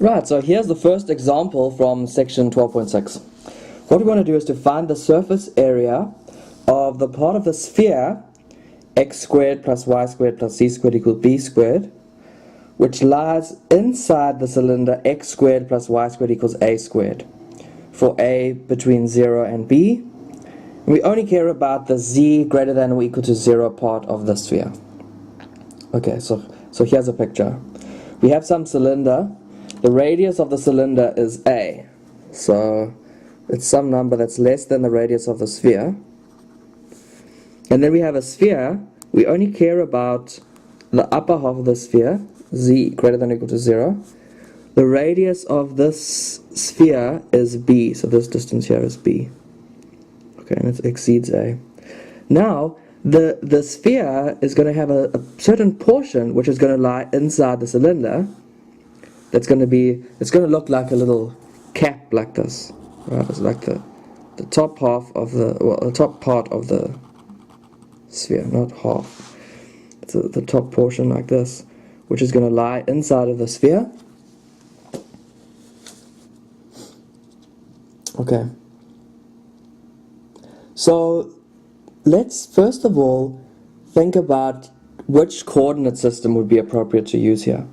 Right, so here's the first example from section 12.6. What we want to do is to find the surface area of the part of the sphere x squared plus y squared plus z squared equals b squared, which lies inside the cylinder x squared plus y squared equals a squared, for a between 0 and b. We only care about the z greater than or equal to 0 part of the sphere. Okay, so here's a picture. We have some cylinder. The radius of the cylinder is a. So it's some number that's less than the radius of the sphere. And then we have a sphere. We only care about the upper half of the sphere, z greater than or equal to 0. The radius of this sphere is b, so this distance here is b. Okay, and it exceeds a. Now, the sphere is going to have a certain portion which is going to lie inside the cylinder. It's going to look like a little cap like this, right? It's like the top half of the top part of the sphere, not half. It's the top portion like this, which is going to lie inside of the sphere. Okay. So let's first of all think about which coordinate system would be appropriate to use here.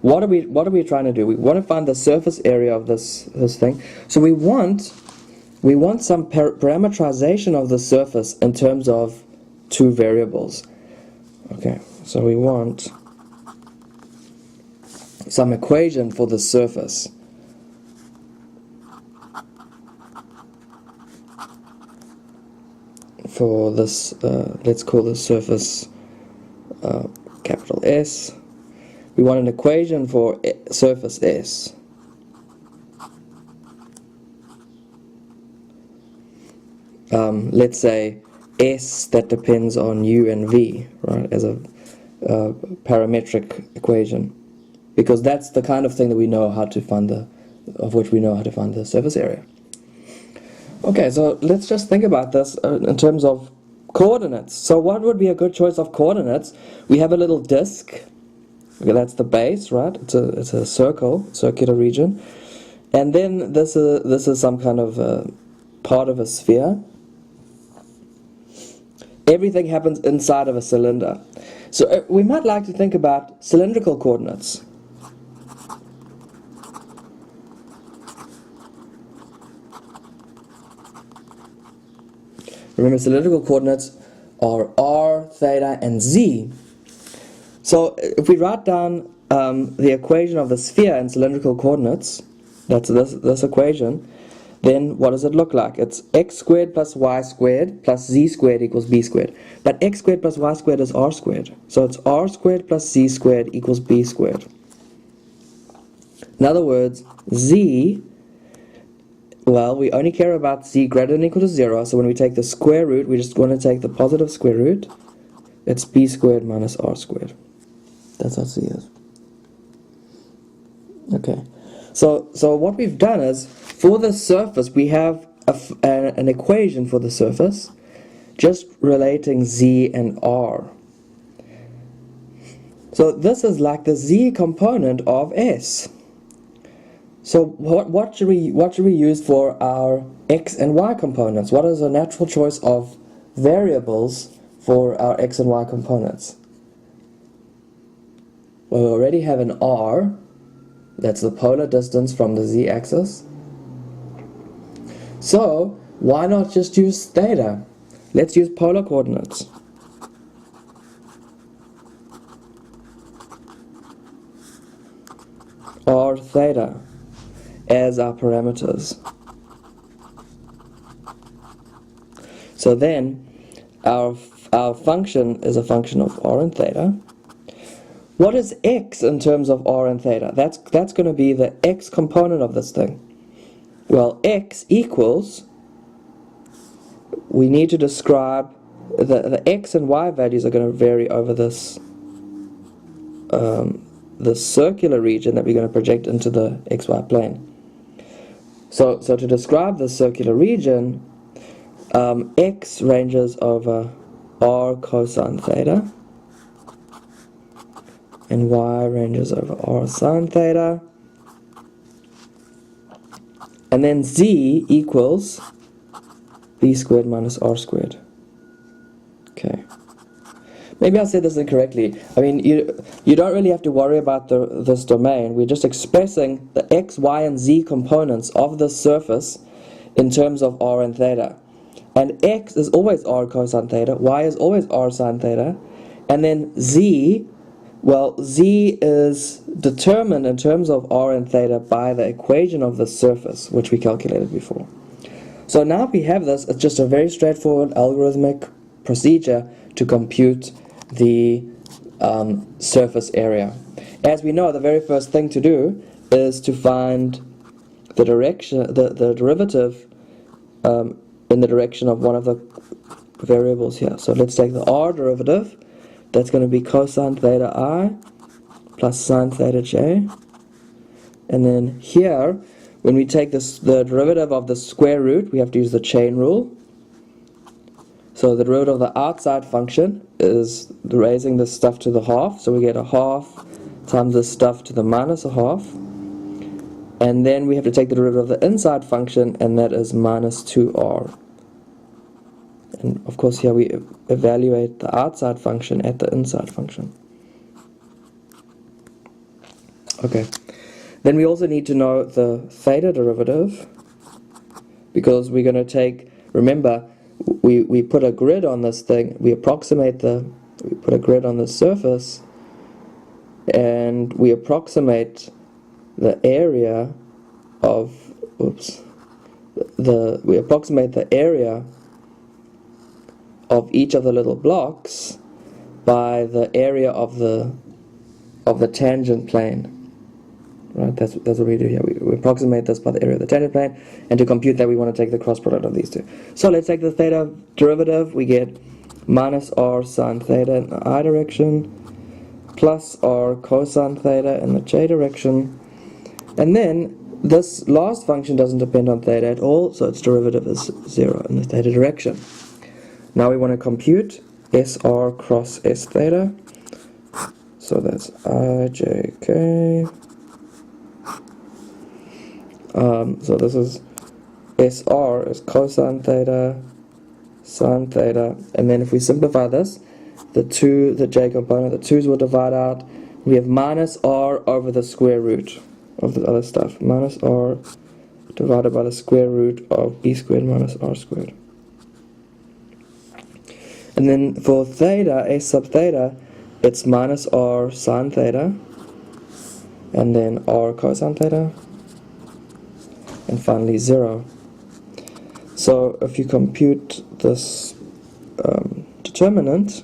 What are we trying to do? We want to find the surface area of this thing. So we want some parametrization of the surface in terms of two variables. Okay, so we want some equation for the surface. For this, let's call the surface capital S. We want an equation for surface S. Let's say S that depends on U and V, right, as a parametric equation, because that's the kind of thing that we know how to find the surface area. Okay, so let's just think about this in terms of coordinates. So what would be a good choice of coordinates? We have a little disk. Okay, that's the base, right? It's a circular region, and then this is some kind of part of a sphere. Everything happens inside of a cylinder. So we might like to think about cylindrical coordinates. Remember, cylindrical coordinates are r, theta, and z. So if we write down the equation of the sphere in cylindrical coordinates, that's this equation, then what does it look like? It's x squared plus y squared plus z squared equals b squared. But x squared plus y squared is r squared. So it's r squared plus z squared equals b squared. In other words, z, well, we only care about z greater than or equal to 0. So when we take the square root, we just want to take the positive square root. It's b squared minus r squared. That's what z is. Okay. So what we've done is, for the surface, we have an equation for the surface, just relating z and r. So this is like the z component of S. So what should we use for our x and y components? What is a natural choice of variables for our x and y components? Well, we already have an r. That's the polar distance from the z-axis. So why not just use theta? Let's use polar coordinates. R theta as our parameters. So then our function is a function of r and theta. What is x in terms of r and theta? That's going to be the x component of this thing. Well, x equals, we need to describe the x and y values are going to vary over this the circular region that we're going to project into the xy plane. So to describe the circular region, x ranges over r cosine theta, and y ranges over r sine theta. And then z equals b squared minus r squared. Okay. Maybe I said this incorrectly. I mean, you don't really have to worry about this domain. We're just expressing the x, y, and z components of the surface in terms of r and theta. And x is always r cosine theta, y is always r sine theta, and then z, well, z is determined in terms of r and theta by the equation of the surface, which we calculated before. So now we have this, it's just a very straightforward algorithmic procedure to compute the surface area. As we know, the very first thing to do is to find the direction, the derivative in the direction of one of the variables here. So let's take the r derivative. That's going to be cosine theta I plus sine theta j. And then here, when we take the derivative of the square root, we have to use the chain rule. So the derivative of the outside function is raising this stuff to the half. So we get a half times this stuff to the minus a half. And then we have to take the derivative of the inside function, and that is minus 2r. And of course here we evaluate the outside function at the inside function. Okay. Then we also need to know the theta derivative, because we're going to take, remember, we put a grid on this thing, we put a grid on the surface, and we approximate the area of, we approximate the area of each of the little blocks by the area of the tangent plane. Right, that's what we do here. We approximate this by the area of the tangent plane, and to compute that we want to take the cross product of these two. So let's take the theta derivative. We get minus r sine theta in the I direction, plus r cosine theta in the j direction. And then this last function doesn't depend on theta at all, so its derivative is 0 in the theta direction. Now we want to compute SR cross S theta. So that's IJK. So this is SR is cosine theta, sine theta, and then if we simplify this, the j component, the 2's will divide out. We have minus r over the square root of the other stuff. Minus r divided by the square root of b squared minus r squared. And then for theta, S sub theta, it's minus r sine theta, and then r cosine theta, and finally 0. So if you compute this determinant,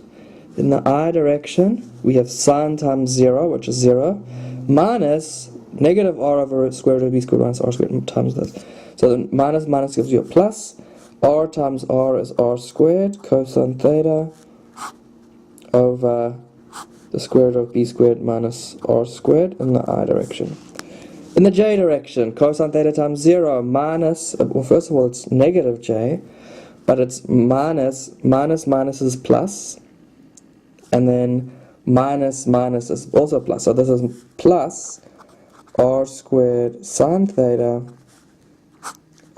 in the I direction, we have sine times 0, which is 0, minus negative r over square root of b squared minus r squared times this. So the minus minus gives you a plus. R times r is r squared cosine theta over the square root of b squared minus r squared in the I direction. In the j direction, cosine theta times 0 minus, well, first of all it's negative j, but it's minus is plus, and then minus is also plus. So this is plus r squared sine theta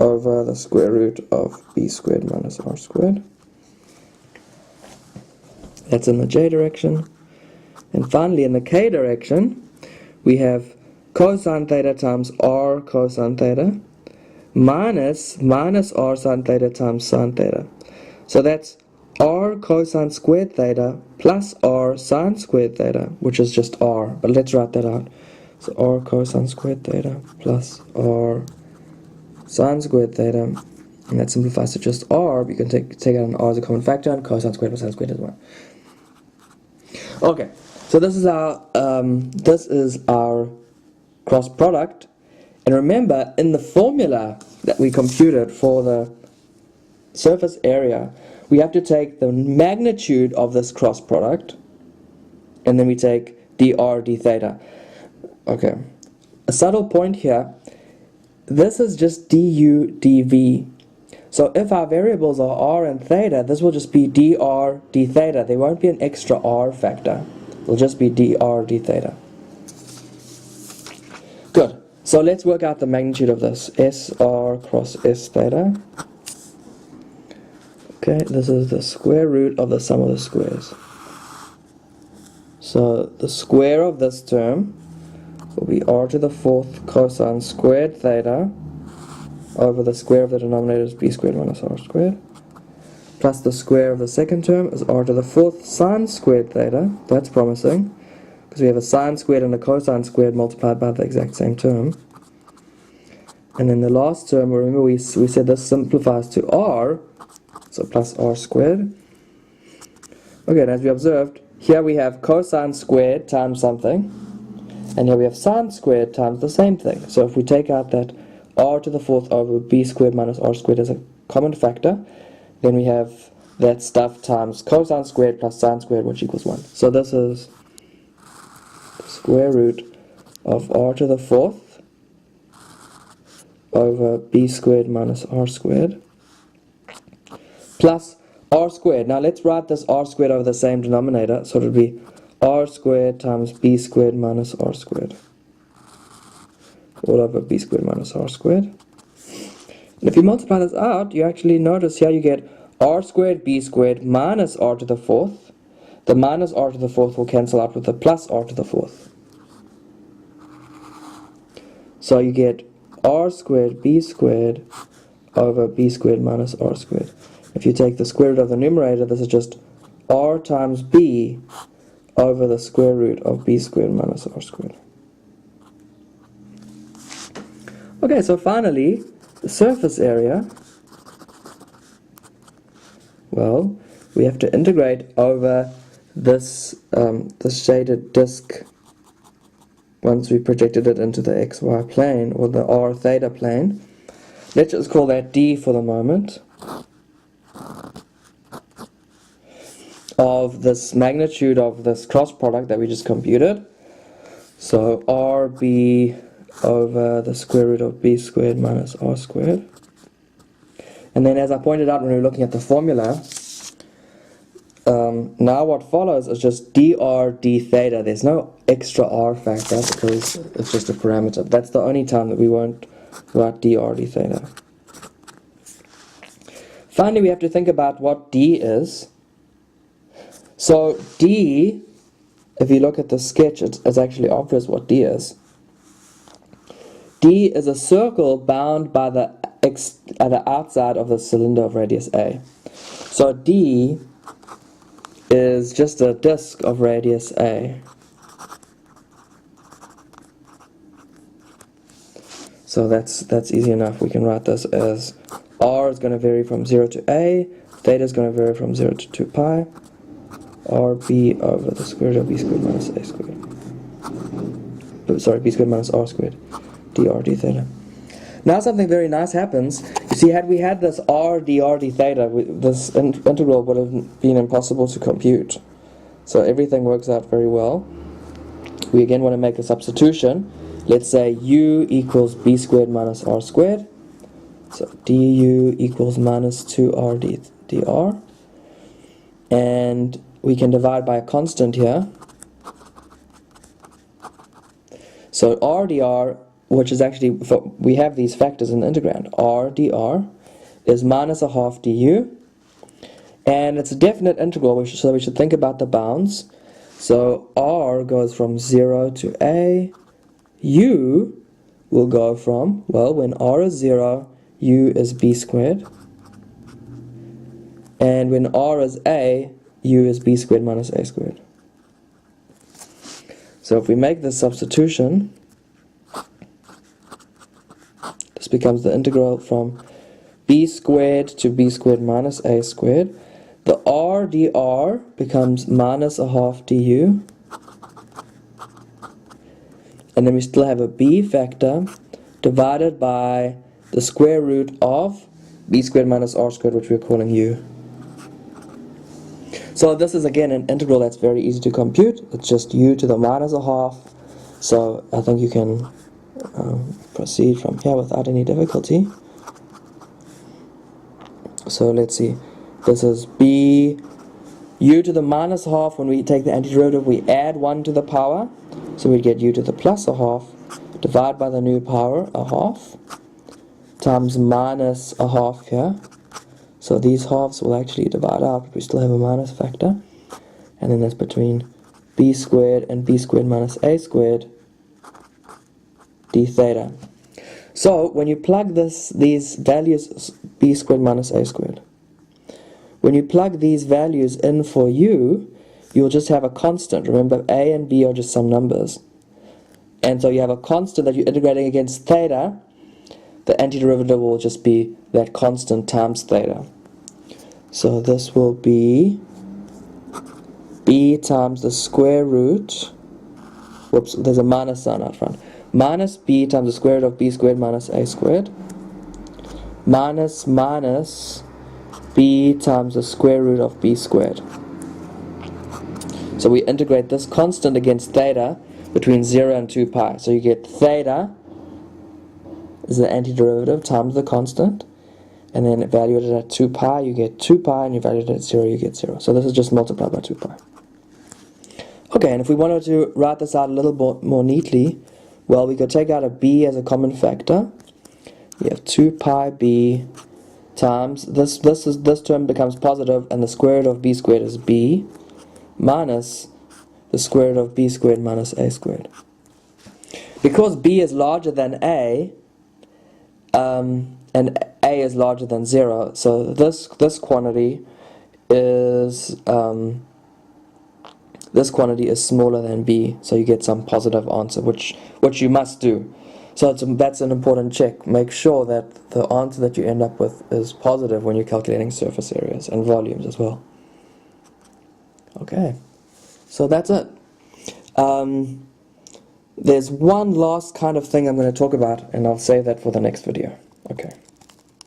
over the square root of b squared minus r squared. That's in the j direction. And finally in the k direction, we have cosine theta times r cosine theta minus r sine theta times sine theta. So that's r cosine squared theta plus r sine squared theta, which is just r, but let's write that out. So r cosine squared theta plus r sine squared theta, and that simplifies to just r. You can take out an r as a common factor, and cosine squared plus sine squared as well. Okay, so this is our cross product, and remember in the formula that we computed for the surface area, we have to take the magnitude of this cross product, and then we take dr d theta. Okay, a subtle point here. This is just du dv. So if our variables are r and theta, this will just be dr d theta. There won't be an extra r factor. It'll just be dr d theta. Good. So let's work out the magnitude of this. SR cross S theta. Okay, this is the square root of the sum of the squares. So the square of this term will be r to the fourth cosine squared theta over the square of the denominator is b squared minus r squared, plus the square of the second term is r to the fourth sine squared theta. That's promising, because we have a sine squared and a cosine squared multiplied by the exact same term. And then the last term, remember we said this simplifies to r, so plus r squared. Okay, and as we observed, here we have cosine squared times something, and here we have sine squared times the same thing. So if we take out that r to the fourth over b squared minus r squared as a common factor, then we have that stuff times cosine squared plus sine squared, which equals 1. So this is the square root of r to the fourth over b squared minus r squared plus r squared. Now let's write this r squared over the same denominator, so it would be r squared times b squared minus r squared all over b squared minus r squared. And if you multiply this out, you actually notice here you get r squared b squared minus r to the fourth. The minus r to the fourth will cancel out with the plus r to the fourth. So you get r squared b squared over b squared minus r squared. If you take the square root of the numerator, this is just r times b over the square root of b squared minus r squared. Okay, so finally, the surface area, well, we have to integrate over this, this shaded disk once we projected it into the xy plane, or the r theta plane. Let's just call that d for the moment, of this magnitude of this cross product that we just computed. So rb over the square root of b squared minus r squared. And then, as I pointed out when we were looking at the formula, now what follows is just dr d theta. There's no extra r factor because it's just a parameter. That's the only time that we won't write dr d theta. Finally, we have to think about what d is. So d, if you look at the sketch, it's actually obvious what d is. D is a circle bound by the outside of the cylinder of radius a. So D is just a disk of radius a. So that's easy enough. We can write this as r is going to vary from 0 to a, theta is going to vary from 0 to 2 pi, rb over the square root of b squared minus a squared. Sorry, b squared minus r squared. Dr d theta. Now something very nice happens. You see, had we had this r dr d theta, this integral would have been impossible to compute. So everything works out very well. We again want to make a substitution. Let's say u equals b squared minus r squared. So du equals minus 2r dr. And we can divide by a constant here. So r dr, which is actually, we have these factors in the integrand. R dr is minus a half du, and it's a definite integral, so we should think about the bounds. So r goes from 0 to a, u will go from, well, when r is 0, u is b squared, and when r is a, u is b squared minus a squared. So if we make this substitution, this becomes the integral from b squared to b squared minus a squared. The r dr becomes minus a half du. And then we still have a b factor divided by the square root of b squared minus r squared, which we're calling u. So this is again an integral that's very easy to compute. It's just u to the minus a half. So I think you can proceed from here without any difficulty. So let's see, this is b u to the minus half. When we take the antiderivative, we add 1 to the power, so we get u to the plus a half divide by the new power, a half, times minus a half here. So these halves will actually divide out, but we still have a minus factor. And then that's between b squared and b squared minus a squared d theta. So when you plug these values, b squared minus a squared, when you plug these values in for u, you'll just have a constant. Remember, a and b are just some numbers. And so you have a constant that you're integrating against theta. The antiderivative will just be that constant times theta. So this will be b times the square root, whoops, there's a minus sign out front, minus b times the square root of b squared minus a squared, minus b times the square root of b squared. So we integrate this constant against theta between 0 and 2 pi. So you get theta is the antiderivative times the constant, and then evaluate it at 2 pi, you get 2 pi, and you evaluate it at 0, you get 0. So this is just multiplied by 2 pi. Okay, and if we wanted to write this out a little more neatly, well, we could take out a b as a common factor. You have 2 pi b times, this term becomes positive, and the square root of b squared is b, minus the square root of b squared minus a squared. Because b is larger than a, and a is larger than 0, so this quantity is smaller than b, so you get some positive answer, which you must do. So that's an important check. Make sure that the answer that you end up with is positive when you're calculating surface areas and volumes as well. Okay, so that's it. There's one last kind of thing I'm going to talk about, and I'll save that for the next video. Okay.